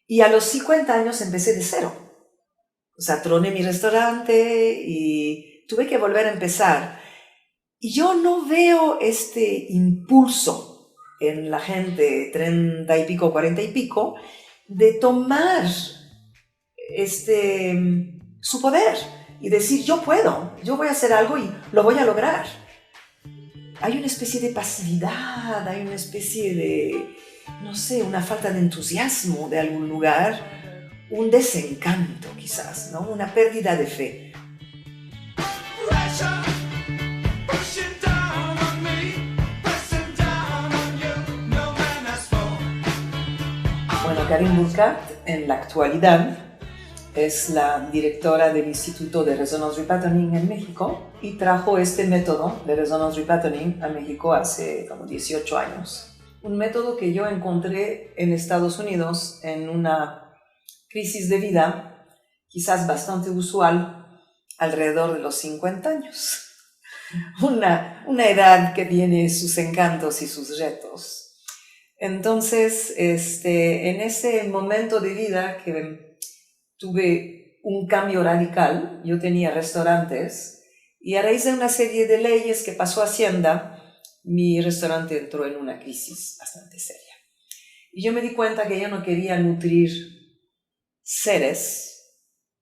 Y a los 50 años empecé de cero. O sea, troné mi restaurante y tuve que volver a empezar. Y yo no veo este impulso en la gente 30 y pico, 40 y pico, de tomar su poder y decir, yo puedo, yo voy a hacer algo y lo voy a lograr. Hay una especie de pasividad, hay una especie de, no sé, una falta de entusiasmo de algún lugar, un desencanto quizás, ¿no? Una pérdida de fe. Bueno, Karin Burkhardt en la actualidad es la directora del Instituto de Resonance Repatterning en México y trajo este método de Resonance Repatterning a México hace como 18 años. Un método que yo encontré en Estados Unidos en una crisis de vida quizás bastante usual alrededor de los 50 años. Una edad que tiene sus encantos y sus retos. Entonces, en ese momento de vida que tuve un cambio radical, yo tenía restaurantes y a raíz de una serie de leyes que pasó Hacienda, mi restaurante entró en una crisis bastante seria. Y yo me di cuenta que yo no quería nutrir seres,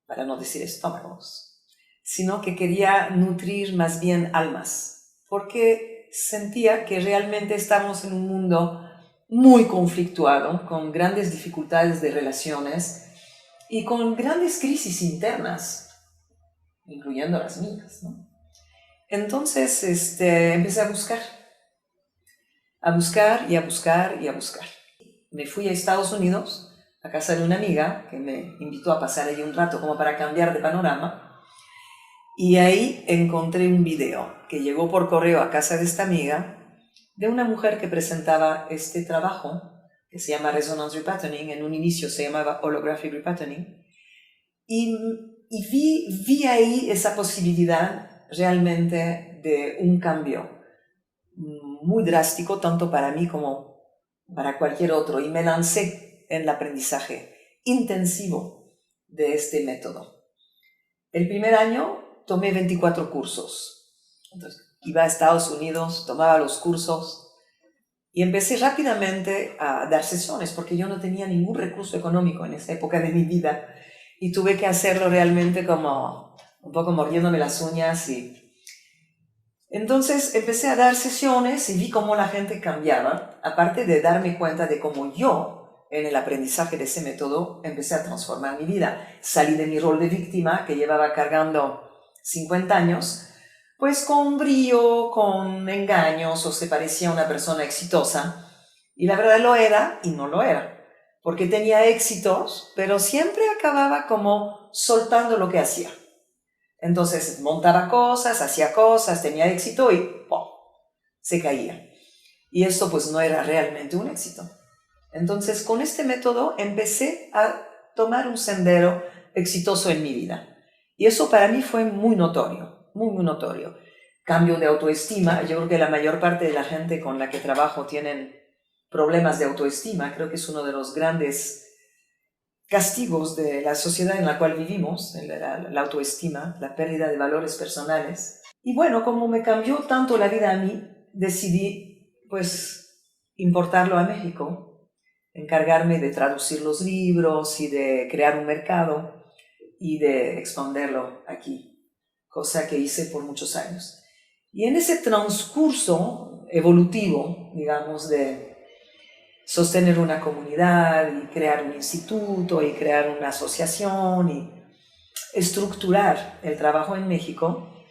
para no decir estómagos, sino que quería nutrir más bien almas, porque sentía que realmente estamos en un mundo muy conflictuado, con grandes dificultades de relaciones y con grandes crisis internas, incluyendo las mías, ¿no? Entonces empecé a buscar y a buscar y a buscar. Me fui a Estados Unidos, a casa de una amiga que me invitó a pasar allí un rato como para cambiar de panorama, y ahí encontré un video que llegó por correo a casa de esta amiga de una mujer que presentaba este trabajo que se llama Resonance Repatterning. En un inicio se llamaba Holographic Repatterning, y vi ahí esa posibilidad realmente de un cambio muy drástico, tanto para mí como para cualquier otro, y me lancé en el aprendizaje intensivo de este método. El primer año tomé 24 cursos. Entonces, iba a Estados Unidos, tomaba los cursos y empecé rápidamente a dar sesiones porque yo no tenía ningún recurso económico en esa época de mi vida y tuve que hacerlo realmente como un poco mordiéndome las uñas. Y entonces empecé a dar sesiones y vi cómo la gente cambiaba, aparte de darme cuenta de cómo yo, en el aprendizaje de ese método, empecé a transformar mi vida. Salí de mi rol de víctima que llevaba cargando 50 años, pues con brío, con engaños, o se parecía a una persona exitosa, y la verdad lo era y no lo era, porque tenía éxitos, pero siempre acababa como soltando lo que hacía. Entonces montaba cosas, hacía cosas, tenía éxito y ¡pum!, se caía. Y esto pues no era realmente un éxito. Entonces con este método empecé a tomar un sendero exitoso en mi vida. Y eso para mí fue muy notorio, muy, muy notorio. Cambio de autoestima. Yo creo que la mayor parte de la gente con la que trabajo tienen problemas de autoestima. Creo que es uno de los grandes castigos de la sociedad en la cual vivimos, la autoestima, la pérdida de valores personales. Y bueno, como me cambió tanto la vida a mí, decidí pues importarlo a México, encargarme de traducir los libros y de crear un mercado y de expandirlo aquí, cosa que hice por muchos años. Y en ese transcurso evolutivo, digamos, de sostener una comunidad y crear un instituto y crear una asociación y estructurar el trabajo en México,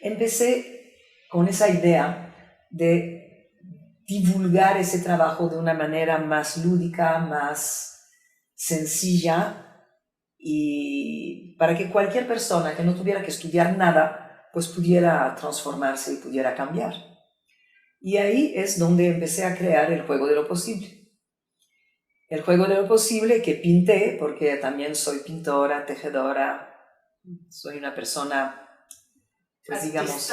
empecé con esa idea de divulgar ese trabajo de una manera más lúdica, más sencilla, y para que cualquier persona que no tuviera que estudiar nada, pues pudiera transformarse y pudiera cambiar. Y ahí es donde empecé a crear el juego de lo posible. El juego de lo posible que pinté, porque también soy pintora, tejedora, soy una persona, pues digamos,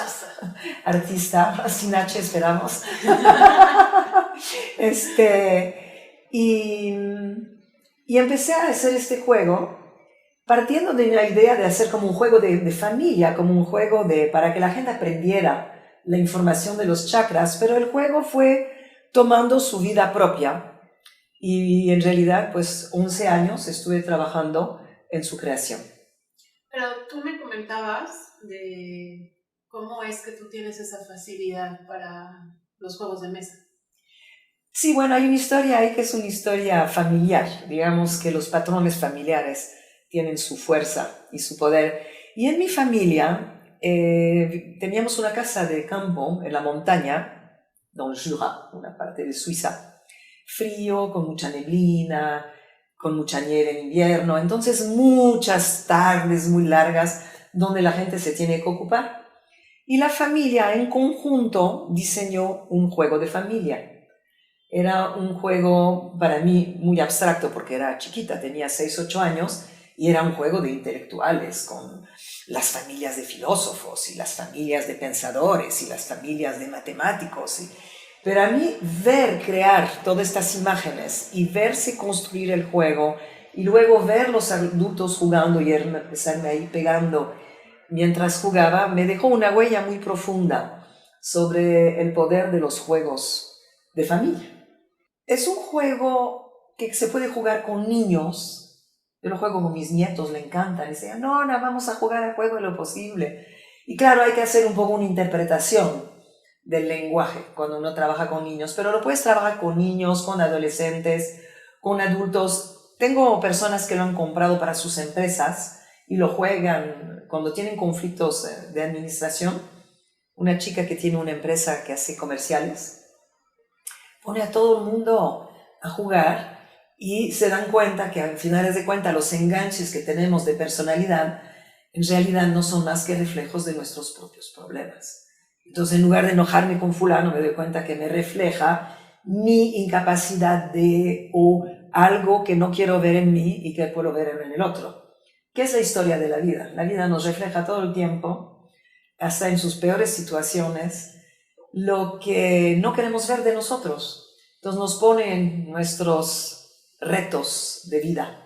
artista, sin H esperamos. Y empecé a hacer este juego partiendo de la idea de hacer como un juego de familia, como un juego para que la gente aprendiera la información de los chakras, pero el juego fue tomando su vida propia y en realidad pues 11 años estuve trabajando en su creación. Pero tú me comentabas de cómo es que tú tienes esa facilidad para los juegos de mesa. Sí, bueno, hay una historia ahí que es una historia familiar, digamos que los patrones familiares tienen su fuerza y su poder. Y en mi familia teníamos una casa de campo en la montaña, dans le Jura, una parte de Suiza, frío, con mucha neblina, con mucha nieve en invierno, entonces muchas tardes muy largas donde la gente se tiene que ocupar. Y la familia en conjunto diseñó un juego de familia. Era un juego para mí muy abstracto porque era chiquita, tenía 6, 8 años, y era un juego de intelectuales con las familias de filósofos y las familias de pensadores y las familias de matemáticos. Pero a mí crear todas estas imágenes y verse construir el juego y luego ver los adultos jugando y empezarme ahí pegando mientras jugaba, me dejó una huella muy profunda sobre el poder de los juegos de familia. Es un juego que se puede jugar con niños. Yo lo juego con mis nietos, le encantan. Dicen, no, vamos a jugar al juego de lo posible. Y claro, hay que hacer un poco una interpretación del lenguaje cuando uno trabaja con niños, pero lo puedes trabajar con niños, con adolescentes, con adultos. Tengo personas que lo han comprado para sus empresas y lo juegan cuando tienen conflictos de administración. Una chica que tiene una empresa que hace comerciales pone a todo el mundo a jugar y se dan cuenta que al final de cuentas los enganches que tenemos de personalidad en realidad no son más que reflejos de nuestros propios problemas. Entonces, en lugar de enojarme con fulano, me doy cuenta que me refleja mi incapacidad o algo que no quiero ver en mí y que puedo ver en el otro. ¿Qué es la historia de la vida? La vida nos refleja todo el tiempo, hasta en sus peores situaciones, lo que no queremos ver de nosotros. Entonces nos pone en nuestros retos de vida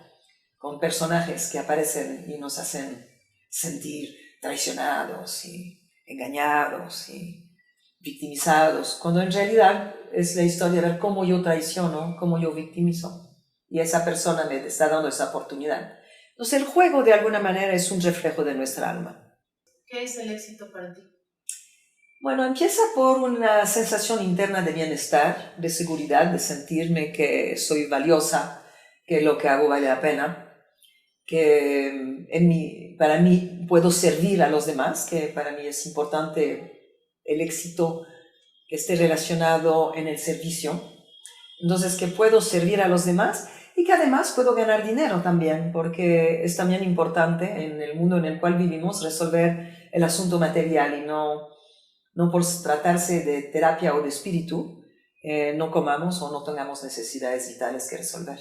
con personajes que aparecen y nos hacen sentir traicionados y engañados y victimizados, cuando en realidad es la historia de ver cómo yo traiciono, cómo yo victimizo, y esa persona me está dando esa oportunidad. Entonces el juego de alguna manera es un reflejo de nuestra alma. ¿Qué es el éxito para ti? Bueno, empieza por una sensación interna de bienestar, de seguridad, de sentirme que soy valiosa, que lo que hago vale la pena, que para mí puedo servir a los demás, que para mí es importante el éxito que esté relacionado en el servicio. Entonces, que puedo servir a los demás y que además puedo ganar dinero también, porque es también importante en el mundo en el cual vivimos resolver el asunto material y no por tratarse de terapia o de espíritu, no comamos o no tengamos necesidades vitales que resolver.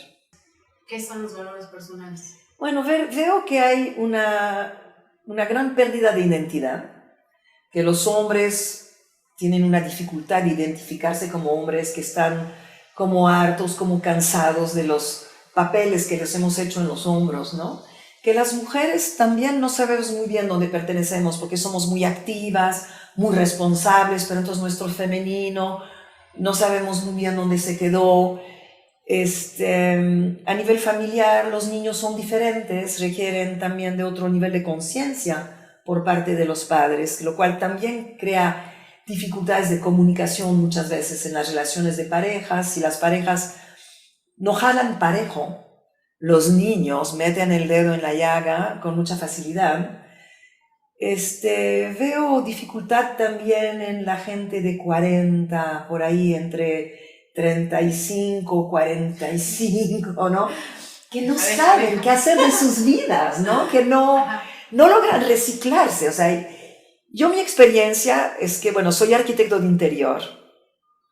¿Qué son los valores personales? Bueno, veo que hay una gran pérdida de identidad, que los hombres tienen una dificultad de identificarse como hombres, que están como hartos, como cansados de los papeles que les hemos hecho en los hombros, ¿no? Que las mujeres también no sabemos muy bien dónde pertenecemos, porque somos muy activas, muy responsables, pero entonces nuestro femenino no sabemos muy bien dónde se quedó. A nivel familiar, los niños son diferentes, requieren también de otro nivel de conciencia por parte de los padres, lo cual también crea dificultades de comunicación muchas veces en las relaciones de parejas. Si las parejas no jalan parejo, los niños meten el dedo en la llaga con mucha facilidad. Veo dificultad también en la gente de 40, por ahí entre 35, 45, ¿no? Que no saben qué hacer de sus vidas, ¿no? Que no logran reciclarse. O sea, mi experiencia es que, bueno, soy arquitecto de interior,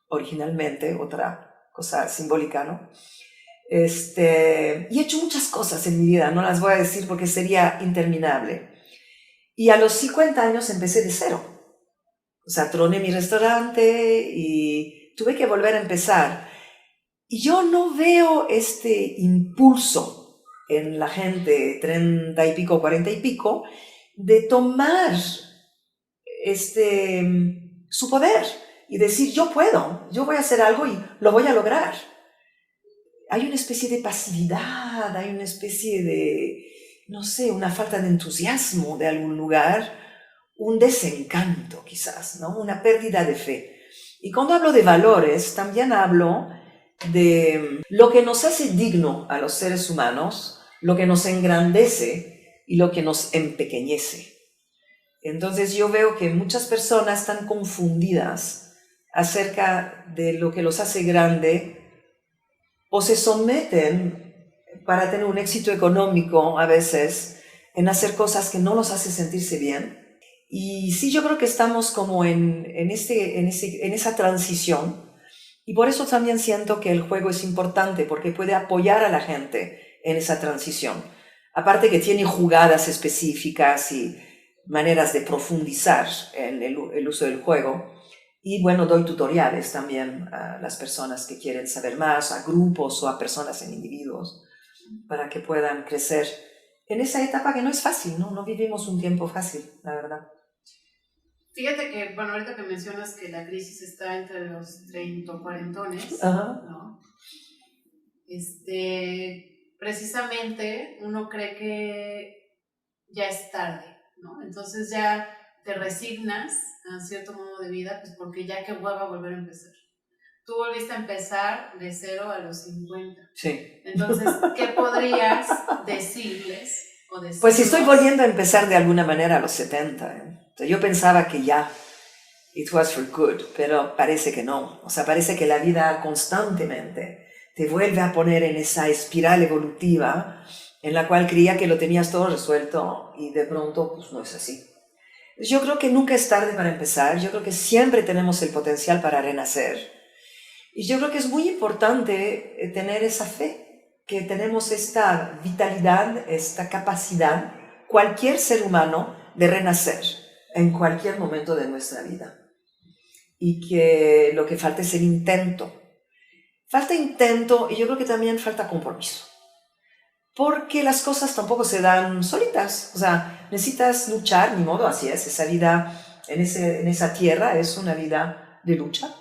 originalmente, otra cosa simbólica, ¿no? Y he hecho muchas cosas en mi vida, no las voy a decir porque sería interminable. Y a los 50 años empecé de cero. O sea, troné mi restaurante y tuve que volver a empezar. Y yo no veo este impulso en la gente 30 y pico, 40 y pico, de tomar su poder y decir, yo puedo, yo voy a hacer algo y lo voy a lograr. Hay una especie de pasividad, hay una especie de, no sé, una falta de entusiasmo de algún lugar, un desencanto quizás, ¿no? Una pérdida de fe. Y cuando hablo de valores, también hablo de lo que nos hace digno a los seres humanos, lo que nos engrandece y lo que nos empequeñece. Entonces yo veo que muchas personas están confundidas acerca de lo que los hace grande o se someten para tener un éxito económico a veces en hacer cosas que no los hace sentirse bien. Y sí, yo creo que estamos como en esa transición y por eso también siento que el juego es importante porque puede apoyar a la gente en esa transición. Aparte que tiene jugadas específicas y maneras de profundizar en el uso del juego. Y bueno, doy tutoriales también a las personas que quieren saber más, a grupos o a personas en individuos, para que puedan crecer en esa etapa que no es fácil, ¿no? No vivimos un tiempo fácil, la verdad. Fíjate que, bueno, ahorita que mencionas que la crisis está entre los 30 o 40, Ajá. ¿no? Precisamente uno cree que ya es tarde, ¿no? Entonces ya te resignas a cierto modo de vida, pues porque ya qué hueva volver a empezar. Tú volviste a empezar de 0 a los 50. Sí. Entonces, ¿qué podrías decirles o decirnos? Pues estoy volviendo a empezar de alguna manera a los 70. Entonces, yo pensaba que ya, it was for good, pero parece que no. O sea, parece que la vida constantemente te vuelve a poner en esa espiral evolutiva en la cual creía que lo tenías todo resuelto y de pronto pues no es así. Yo creo que nunca es tarde para empezar, yo creo que siempre tenemos el potencial para renacer. Y yo creo que es muy importante tener esa fe, que tenemos esta vitalidad, esta capacidad, cualquier ser humano, de renacer en cualquier momento de nuestra vida. Y que lo que falta es el intento. Falta intento y yo creo que también falta compromiso. Porque las cosas tampoco se dan solitas. O sea, necesitas luchar, ni modo, así es. Esa vida en esa tierra es una vida de lucha.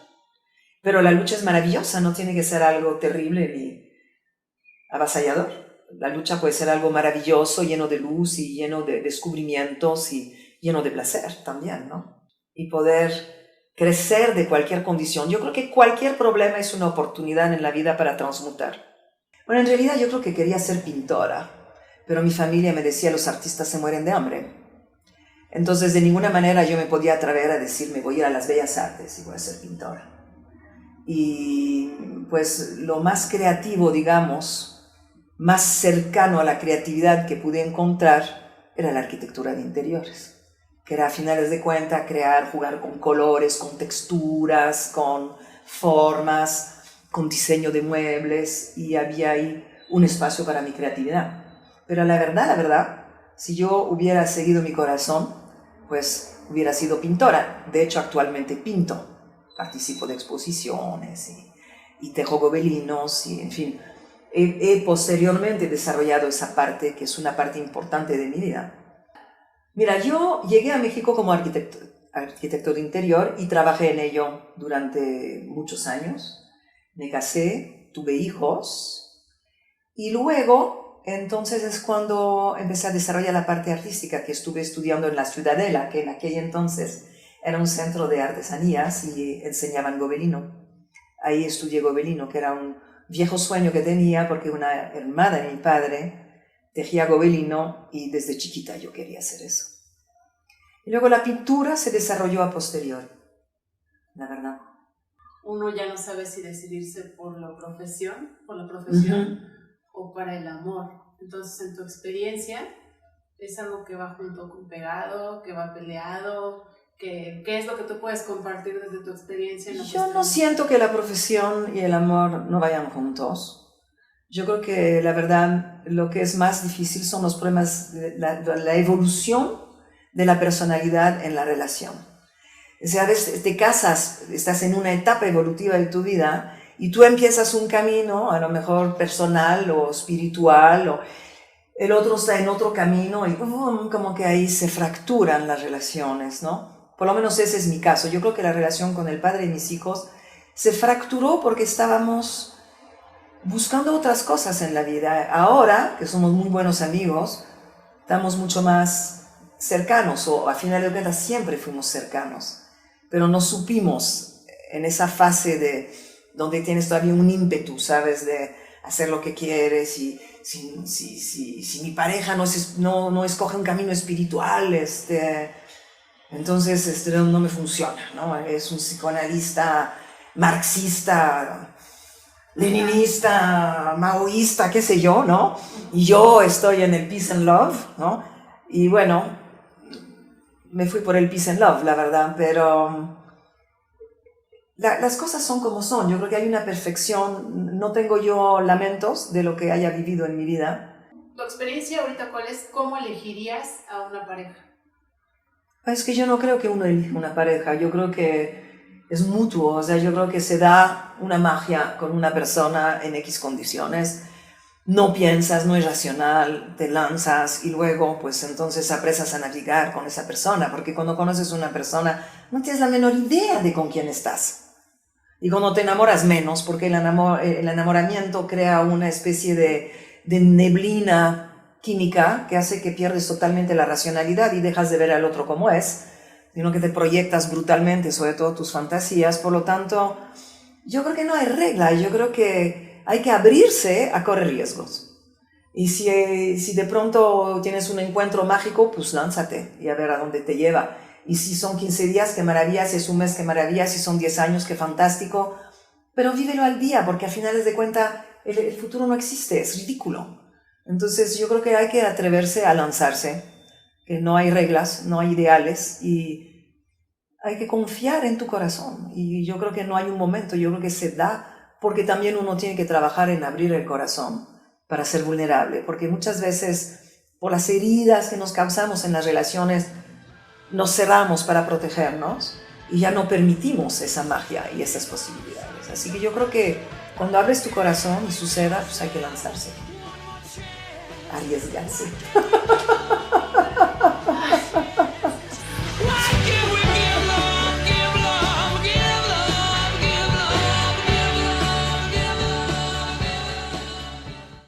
Pero la lucha es maravillosa, no tiene que ser algo terrible ni avasallador. La lucha puede ser algo maravilloso, lleno de luz y lleno de descubrimientos y lleno de placer también, ¿no? Y poder crecer de cualquier condición. Yo creo que cualquier problema es una oportunidad en la vida para transmutar. Bueno, en realidad yo creo que quería ser pintora, pero mi familia me decía los artistas se mueren de hambre. Entonces de ninguna manera yo me podía atrever a decir me voy a ir a las bellas artes y voy a ser pintora. Y pues lo más creativo, digamos, más cercano a la creatividad que pude encontrar era la arquitectura de interiores, que era a finales de cuentas crear, jugar con colores, con texturas, con formas, con diseño de muebles, y había ahí un espacio para mi creatividad. Pero la verdad, si yo hubiera seguido mi corazón, pues hubiera sido pintora. De hecho, actualmente pinto. Participo de exposiciones y tejo gobelinos y, en fin, he posteriormente desarrollado esa parte que es una parte importante de mi vida. Mira, yo llegué a México como arquitecto de interior y trabajé en ello durante muchos años. Me casé, tuve hijos y luego, entonces es cuando empecé a desarrollar la parte artística que estuve estudiando en la Ciudadela, que en aquel entonces era un centro de artesanías y enseñaban gobelino. Ahí estudié gobelino, que era un viejo sueño que tenía porque una hermana de mi padre tejía gobelino y desde chiquita yo quería hacer eso. Y luego la pintura se desarrolló a posteriori, la verdad. Uno ya no sabe si decidirse por la profesión o para el amor. Entonces, en tu experiencia, ¿es algo que va junto con pegado, que va peleado? ¿Qué es lo que tú puedes compartir desde tu experiencia? Yo no siento que la profesión y el amor no vayan juntos. Yo creo que la verdad lo que es más difícil son los problemas de la evolución de la personalidad en la relación. O sea, te casas, estás en una etapa evolutiva de tu vida y tú empiezas un camino, a lo mejor personal o espiritual, o el otro está en otro camino y como que ahí se fracturan las relaciones, ¿no? Por lo menos ese es mi caso. Yo creo que la relación con el padre de mis hijos se fracturó porque estábamos buscando otras cosas en la vida. Ahora, que somos muy buenos amigos, estamos mucho más cercanos, o a final de cuentas siempre fuimos cercanos, pero no supimos en esa fase de donde tienes todavía un ímpetu, ¿sabes? De hacer lo que quieres y si mi pareja no escoge un camino espiritual, entonces no me funciona, ¿no? Es un psicoanalista marxista, leninista, maoísta, qué sé yo, ¿no? Y yo estoy en el peace and love, ¿no? Y bueno, me fui por el peace and love, la verdad, pero las cosas son como son. Yo creo que hay una perfección. No tengo yo lamentos de lo que haya vivido en mi vida. ¿Tu experiencia ahorita cuál es? ¿Cómo elegirías a una pareja? Es que yo no creo que uno elija una pareja. Yo creo que es mutuo. O sea, yo creo que se da una magia con una persona en X condiciones. No piensas, no es racional, te lanzas y luego pues entonces apresas a navegar con esa persona, porque cuando conoces a una persona no tienes la menor idea de con quién estás. Y cuando te enamoras menos, porque el enamoramiento crea una especie de neblina química que hace que pierdes totalmente la racionalidad y dejas de ver al otro como es, sino que te proyectas brutalmente sobre todo tus fantasías. Por lo tanto, yo creo que no hay regla, yo creo que hay que abrirse a correr riesgos. Y si de pronto tienes un encuentro mágico, pues lánzate y a ver a dónde te lleva. Y si son 15 días, qué maravilla, si es un mes, qué maravilla, si son 10 años, qué fantástico. Pero vívelo al día, porque a finales de cuentas el futuro no existe, es ridículo. Entonces yo creo que hay que atreverse a lanzarse, que no hay reglas, no hay ideales, y hay que confiar en tu corazón. Y yo creo que no hay un momento, yo creo que se da, porque también uno tiene que trabajar en abrir el corazón para ser vulnerable, porque muchas veces por las heridas que nos causamos en las relaciones, nos cerramos para protegernos y ya no permitimos esa magia y esas posibilidades. Así que yo creo que cuando abres tu corazón y suceda, pues hay que lanzarse, arriesgarse.